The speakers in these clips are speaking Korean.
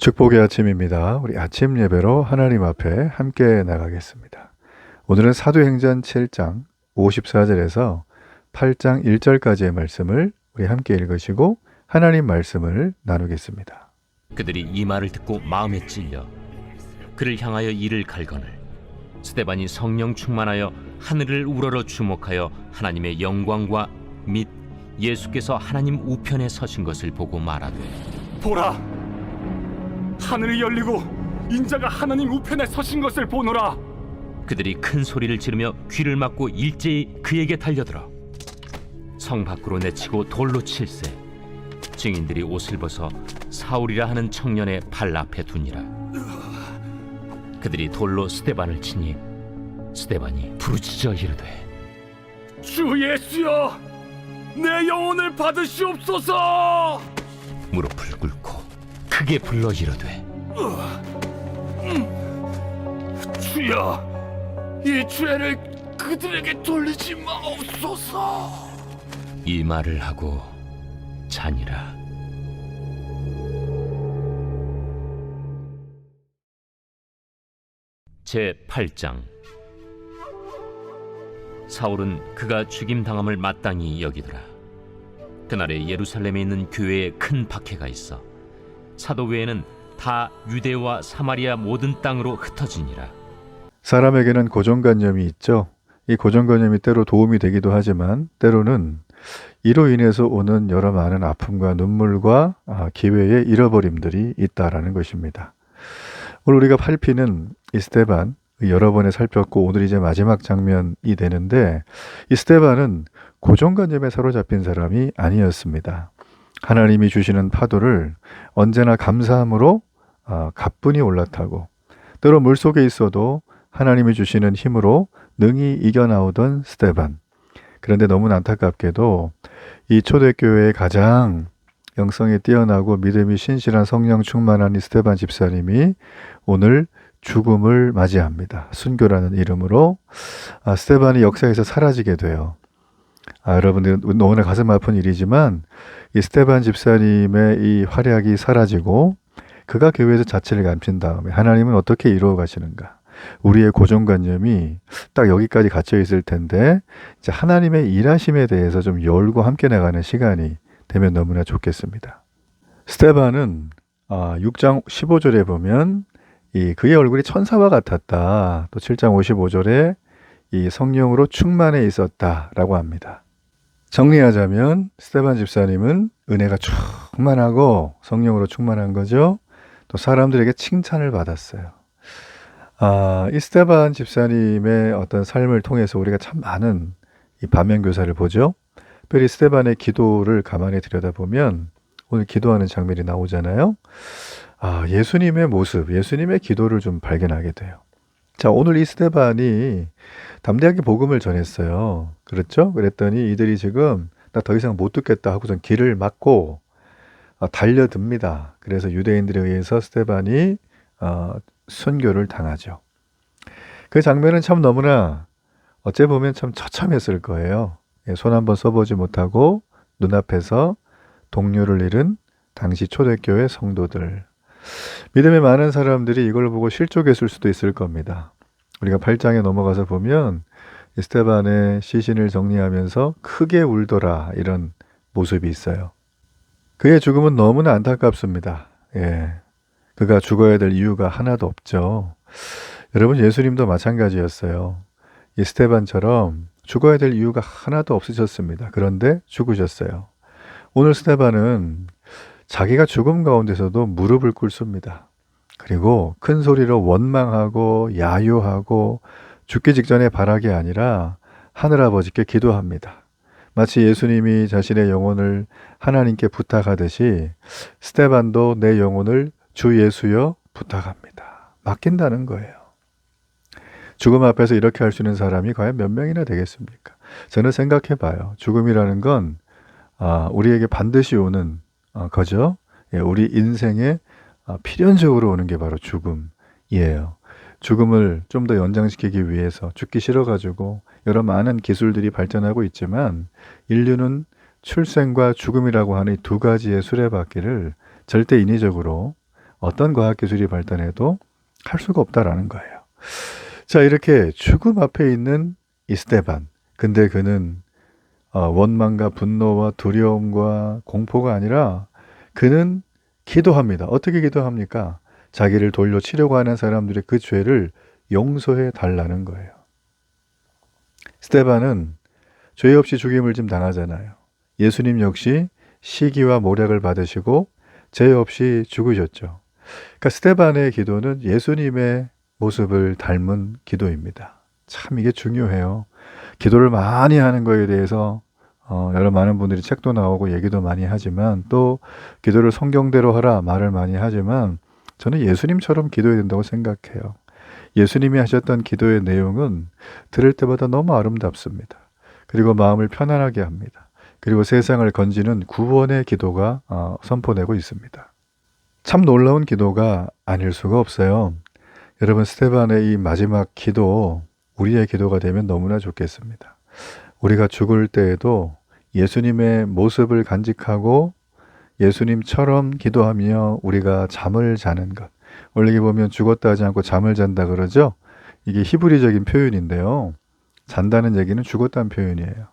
축복의 아침입니다. 우리 아침 예배로 하나님 앞에 함께 나가겠습니다. 오늘은 사도행전 7장 54절에서 8장 1절까지의 말씀을 우리 함께 읽으시고 하나님 말씀을 나누겠습니다. 그들이 이 말을 듣고 마음에 찔려 그를 향하여 이를 갈거늘 스데반이 성령 충만하여 하늘을 우러러 주목하여 하나님의 영광과 및 예수께서 하나님 우편에 서신 것을 보고 말하되, 보라, 하늘이 열리고 인자가 하나님 우편에 서신 것을 보노라. 그들이 큰 소리를 지르며 귀를 막고 일제히 그에게 달려들어 성 밖으로 내치고 돌로 칠세. 증인들이 옷을 벗어 사울이라 하는 청년의 발 앞에 두니라. 그들이 돌로 스데반을 치니 스데반이 부르짖어 이르되, 주 예수여, 내 영혼을 받으시옵소서. 무릎을 꿇고 크게 불러 이르되, 주여, 이 죄를 그들에게 돌리지 마옵소서. 이 말을 하고 자니라. 제 8장. 사울은 그가 죽임당함을 마땅히 여기더라. 그날에 예루살렘에 있는 교회에 큰 박해가 있어 사도 외에는 다 유대와 사마리아 모든 땅으로 흩어지니라. 사람에게는 고정관념이 있죠. 이 고정관념이 때로 도움이 되기도 하지만 때로는 이로 인해서 오는 여러 많은 아픔과 눈물과 기회의 잃어버림들이 있다라는 것입니다. 오늘 우리가 살피는 이 스데반 여러 번에 살폈고 오늘 이제 마지막 장면이 되는데, 이 스데반은 고정관념에 사로잡힌 사람이 아니었습니다. 하나님이 주시는 파도를 언제나 감사함으로 가뿐히 올라타고, 때로 물속에 있어도 하나님이 주시는 힘으로 능히 이겨나오던 스데반. 그런데 너무 안타깝게도 이 초대교회의 가장 영성이 뛰어나고 믿음이 신실한 성령 충만한 이 스데반 집사님이 오늘 죽음을 맞이합니다. 순교라는 이름으로 스데반이 역사에서 사라지게 돼요. 여러분들 너무나 가슴 아픈 일이지만 이 스데반 집사님의 이 활약이 사라지고 그가 교회에서 자취를 감춘 다음에 하나님은 어떻게 이루어 가시는가? 우리의 고정관념이 딱 여기까지 갇혀 있을 텐데 이제 하나님의 일하심에 대해서 좀 열고 함께 나가는 시간이 되면 너무나 좋겠습니다. 스데반은 6장 15절에 보면 그의 얼굴이 천사와 같았다. 또 7장 55절에 이 성령으로 충만해 있었다라고 합니다. 정리하자면 스데반 집사님은 은혜가 충만하고 성령으로 충만한 거죠. 또 사람들에게 칭찬을 받았어요. 이 스데반 집사님의 어떤 삶을 통해서 우리가 참 많은 이 반면교사를 보죠. 특별히 스데반의 기도를 가만히 들여다보면 오늘 기도하는 장면이 나오잖아요. 예수님의 모습, 예수님의 기도를 좀 발견하게 돼요. 자, 오늘 이 스데반이 담대하게 복음을 전했어요. 그렇죠? 그랬더니 이들이 지금 나 더 이상 못 듣겠다 하고선 길을 막고 달려듭니다. 그래서 유대인들에 의해서 스데반이 순교를 당하죠. 그 장면은 참 너무나 어째 보면 참 처참했을 거예요. 손 한번 써보지 못하고 눈앞에서 동료를 잃은 당시 초대교회 성도들. 믿음의 많은 사람들이 이걸 보고 실족했을 수도 있을 겁니다. 우리가 8장에 넘어가서 보면 스데반의 시신을 정리하면서 크게 울더라 이런 모습이 있어요. 그의 죽음은 너무나 안타깝습니다. 그가 죽어야 될 이유가 하나도 없죠. 여러분, 예수님도 마찬가지였어요. 이 스데반처럼 죽어야 될 이유가 하나도 없으셨습니다. 그런데 죽으셨어요. 오늘 스데반은 자기가 죽음 가운데서도 무릎을 꿇습니다. 그리고 큰 소리로 원망하고 야유하고 죽기 직전에 바라기 아니라 하늘아버지께 기도합니다. 마치 예수님이 자신의 영혼을 하나님께 부탁하듯이 스데반도 내 영혼을 주 예수여 부탁합니다. 맡긴다는 거예요. 죽음 앞에서 이렇게 할 수 있는 사람이 과연 몇 명이나 되겠습니까? 저는 생각해 봐요. 죽음이라는 건 우리에게 반드시 오는 거죠. 우리 인생에 필연적으로 오는 게 바로 죽음이에요. 죽음을 좀 더 연장시키기 위해서 죽기 싫어가지고 여러 많은 기술들이 발전하고 있지만 인류는 출생과 죽음이라고 하는 이 두 가지의 수레바퀴를 절대 인위적으로 어떤 과학기술이 발달해도 할 수가 없다라는 거예요. 자, 이렇게 죽음 앞에 있는 이 스데반. 근데 그는 원망과 분노와 두려움과 공포가 아니라 그는 기도합니다. 어떻게 기도합니까? 자기를 돌려치려고 하는 사람들의 그 죄를 용서해 달라는 거예요. 스데반은 죄 없이 죽임을 좀 당하잖아요. 예수님 역시 시기와 모략을 받으시고 죄 없이 죽으셨죠. 그러니까 스데반의 기도는 예수님의 모습을 닮은 기도입니다. 참 이게 중요해요. 기도를 많이 하는 거에 대해서 여러 많은 분들이 책도 나오고 얘기도 많이 하지만 또 기도를 성경대로 하라 말을 많이 하지만 저는 예수님처럼 기도해야 된다고 생각해요. 예수님이 하셨던 기도의 내용은 들을 때마다 너무 아름답습니다. 그리고 마음을 편안하게 합니다. 그리고 세상을 건지는 구원의 기도가 선포되고 있습니다. 참 놀라운 기도가 아닐 수가 없어요. 여러분, 스데반의 이 마지막 기도, 우리의 기도가 되면 너무나 좋겠습니다. 우리가 죽을 때에도 예수님의 모습을 간직하고 예수님처럼 기도하며 우리가 잠을 자는 것. 원래 보면 죽었다 하지 않고 잠을 잔다 그러죠? 이게 히브리적인 표현인데요. 잔다는 얘기는 죽었다는 표현이에요.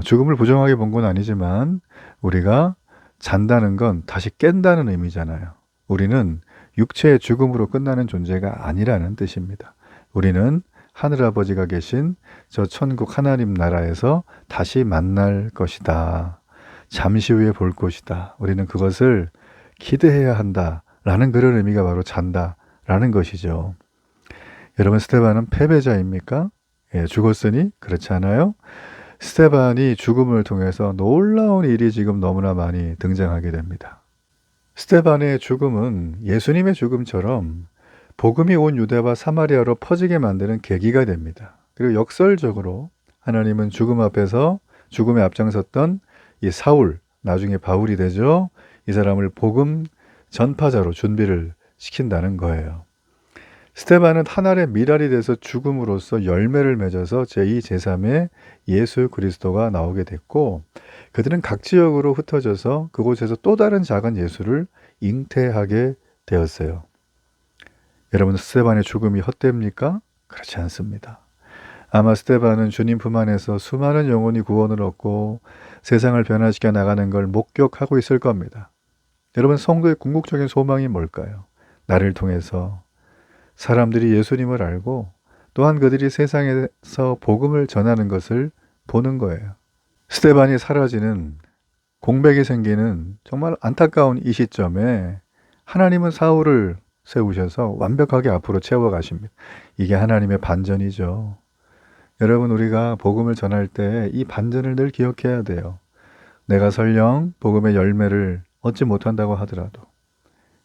죽음을 부정하게 본 건 아니지만 우리가 잔다는 건 다시 깬다는 의미잖아요. 우리는 육체의 죽음으로 끝나는 존재가 아니라는 뜻입니다. 우리는 하늘아버지가 계신 저 천국 하나님 나라에서 다시 만날 것이다. 잠시 후에 볼 것이다. 우리는 그것을 기대해야 한다라는 그런 의미가 바로 잔다라는 것이죠. 여러분, 스데반은 패배자입니까? 예, 죽었으니 그렇지 않아요? 스데반이 죽음을 통해서 놀라운 일이 지금 너무나 많이 등장하게 됩니다. 스데반의 죽음은 예수님의 죽음처럼 복음이 온 유대와 사마리아로 퍼지게 만드는 계기가 됩니다. 그리고 역설적으로 하나님은 죽음 앞에서 죽음에 앞장섰던 이 사울, 나중에 바울이 되죠. 이 사람을 복음 전파자로 준비를 시킨다는 거예요. 스데반은 하늘의 미랄이 돼서 죽음으로써 열매를 맺어서 제2, 제3의 예수 그리스도가 나오게 됐고 그들은 각 지역으로 흩어져서 그곳에서 또 다른 작은 예수를 잉태하게 되었어요. 여러분, 스데반의 죽음이 헛됩니까? 그렇지 않습니다. 아마 스데반은 주님 품 안에서 수많은 영혼이 구원을 얻고 세상을 변화시켜 나가는 걸 목격하고 있을 겁니다. 여러분, 성도의 궁극적인 소망이 뭘까요? 나를 통해서 사람들이 예수님을 알고 또한 그들이 세상에서 복음을 전하는 것을 보는 거예요. 스데반이 사라지는 공백이 생기는 정말 안타까운 이 시점에 하나님은 사울을 세우셔서 완벽하게 앞으로 채워가십니다. 이게 하나님의 반전이죠. 여러분, 우리가 복음을 전할 때 이 반전을 늘 기억해야 돼요. 내가 설령 복음의 열매를 얻지 못한다고 하더라도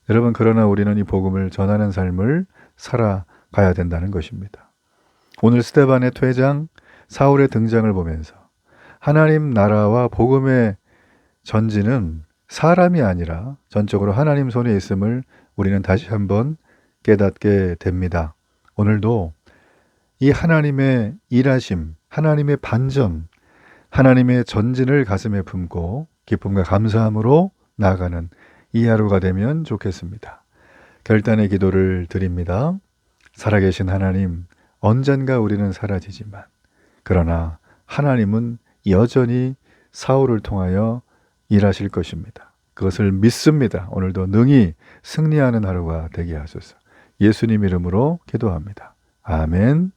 여러분, 그러나 우리는 이 복음을 전하는 삶을 살아가야 된다는 것입니다. 오늘 스데반의 퇴장, 사울의 등장을 보면서 하나님 나라와 복음의 전진은 사람이 아니라 전적으로 하나님 손에 있음을 우리는 다시 한번 깨닫게 됩니다. 오늘도 이 하나님의 일하심, 하나님의 반전, 하나님의 전진을 가슴에 품고 기쁨과 감사함으로 나아가는 이 하루가 되면 좋겠습니다. 결단의 기도를 드립니다. 살아계신 하나님, 언젠가 우리는 사라지지만 그러나 하나님은 여전히 사울을 통하여 일하실 것입니다. 그것을 믿습니다. 오늘도 능히 승리하는 하루가 되게 하소서. 예수님 이름으로 기도합니다. 아멘.